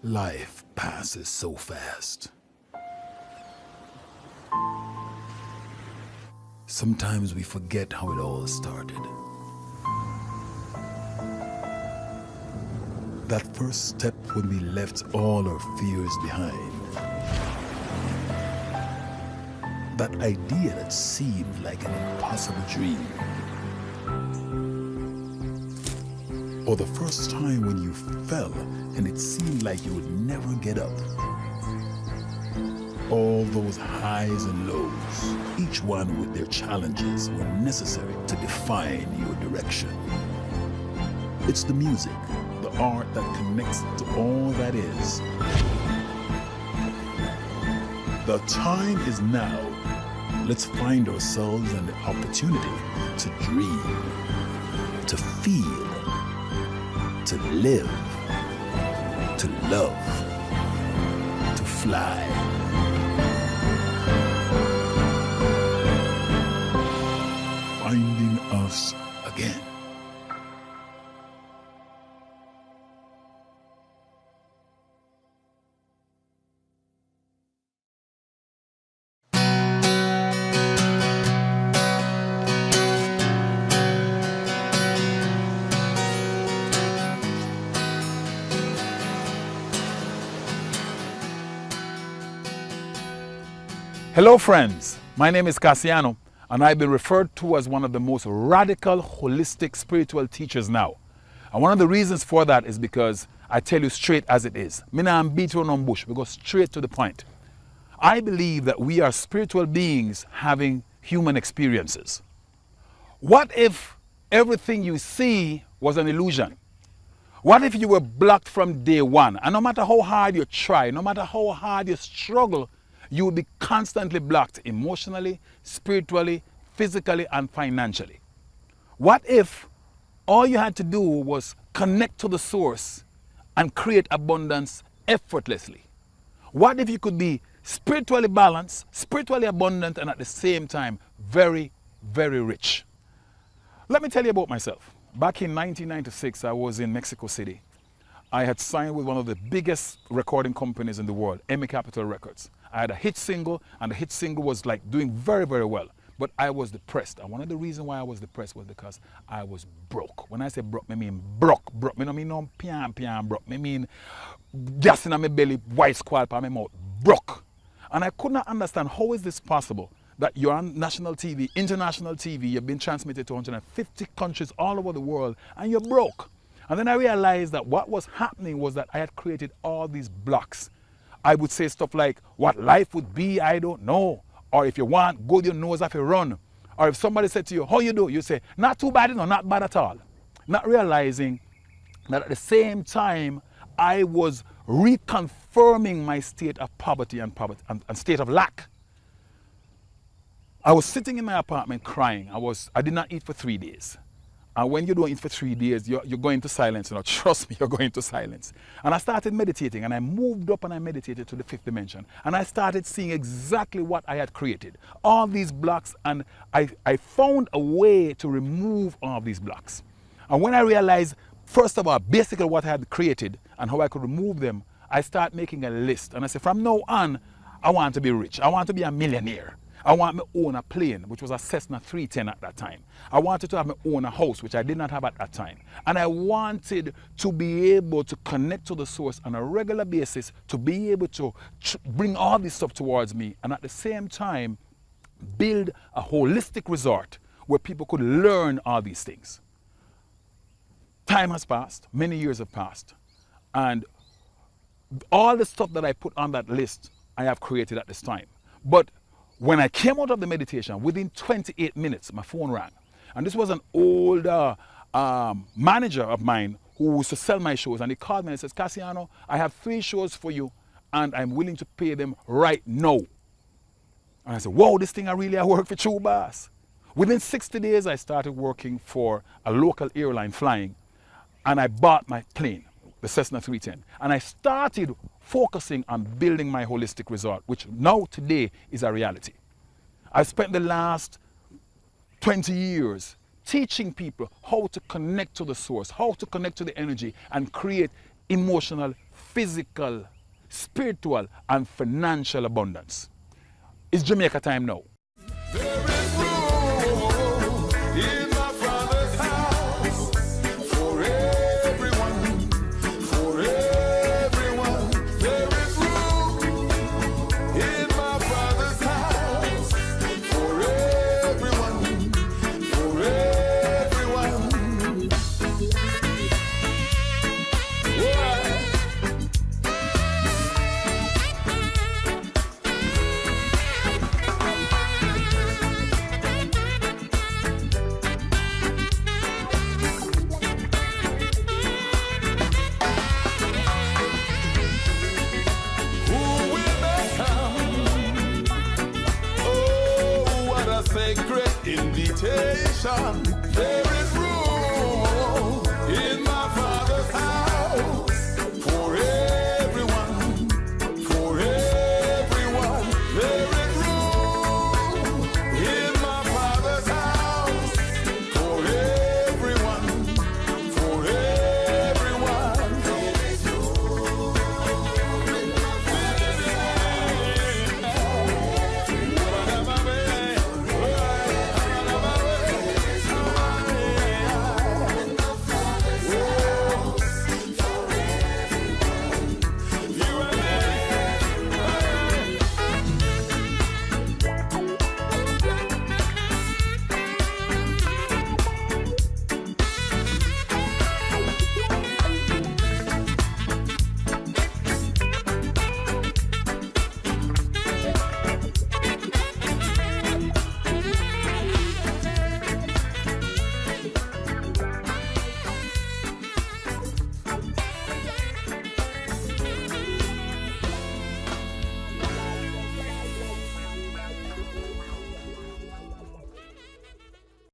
Life passes so fast. Sometimes we forget how it all started. That first step when we left all our fears behind. That idea that seemed like an impossible dream. Or the first time when you fell and it seemed like you would never get up. All those highs and lows, each one with their challenges, were necessary to define your direction. It's the music, the art that connects to all that is. The time is now. Let's find ourselves and the opportunity to dream, to feel, to live, to love, to fly. Finding us again. Hello friends, my name is KASSIANO and I've been referred to as one of the most radical, holistic spiritual teachers now. And one of the reasons for that is because I tell you straight as it is. Me nah beat around on bush, we go straight to the point. I believe that we are spiritual beings having human experiences. What if everything you see was an illusion? What if you were blocked from day one? And no matter how hard you try, no matter how hard you struggle, you will be constantly blocked emotionally, spiritually, physically, and financially. What if all you had to do was connect to the source and create abundance effortlessly? What if you could be spiritually balanced, spiritually abundant, and at the same time very, very rich? Let me tell you about myself. Back in 1996, I was in Mexico City. I had signed with one of the biggest recording companies in the world, EMI Capitol Records. I had a hit single, and the hit single was like doing very, very well. But I was depressed. And one of the reasons why I was depressed was because I was broke. When I say broke, I mean broke. Broke, me no mean no pian broke. Me mean gas in my belly, white squall by my mouth. Broke. And I could not understand how is this possible that you're on national TV, international TV, you've been transmitted to 150 countries all over the world, and you're broke. And then I realized that what was happening was that I had created all these blocks. I would say stuff like, what life would be, I don't know. Or if you want, go your nose off a run. Or if somebody said to you, how you do? You say, not too bad, no, not bad at all. Not realizing that at the same time, I was reconfirming my state of poverty and state of lack. I was sitting in my apartment crying. I did not eat for 3 days. And when you don't eat for 3 days, you're going into silence. You know, trust me, you're going into silence. And I started meditating, and I moved up and I meditated to the 5th dimension. And I started seeing exactly what I had created. All these blocks, and I found a way to remove all of these blocks. And when I realized, first of all, basically what I had created and how I could remove them, I started making a list. And I said, from now on, I want to be rich. I want to be a millionaire. I want to own a plane, which was a Cessna 310 at that time. I wanted to have my own house, which I did not have at that time. And I wanted to be able to connect to the source on a regular basis, to be able to bring all this stuff towards me, and at the same time, build a holistic resort where people could learn all these things. Time has passed, many years have passed, and all the stuff that I put on that list, I have created at this time. But when I came out of the meditation, within 28 minutes, my phone rang. And this was an old manager of mine who used to sell my shows. And he called me and says, KASSIANO, I have 3 shows for you, and I'm willing to pay them right now. And I said, whoa, this thing I really work for true, boss. Within 60 days, I started working for a local airline flying. And I bought my plane, the Cessna 310. And I started focusing on building my holistic resort, which now today is a reality. I spent the last 20 years teaching people how to connect to the source, how to connect to the energy and create emotional physical, spiritual, and financial abundance. It's Jamaica time now.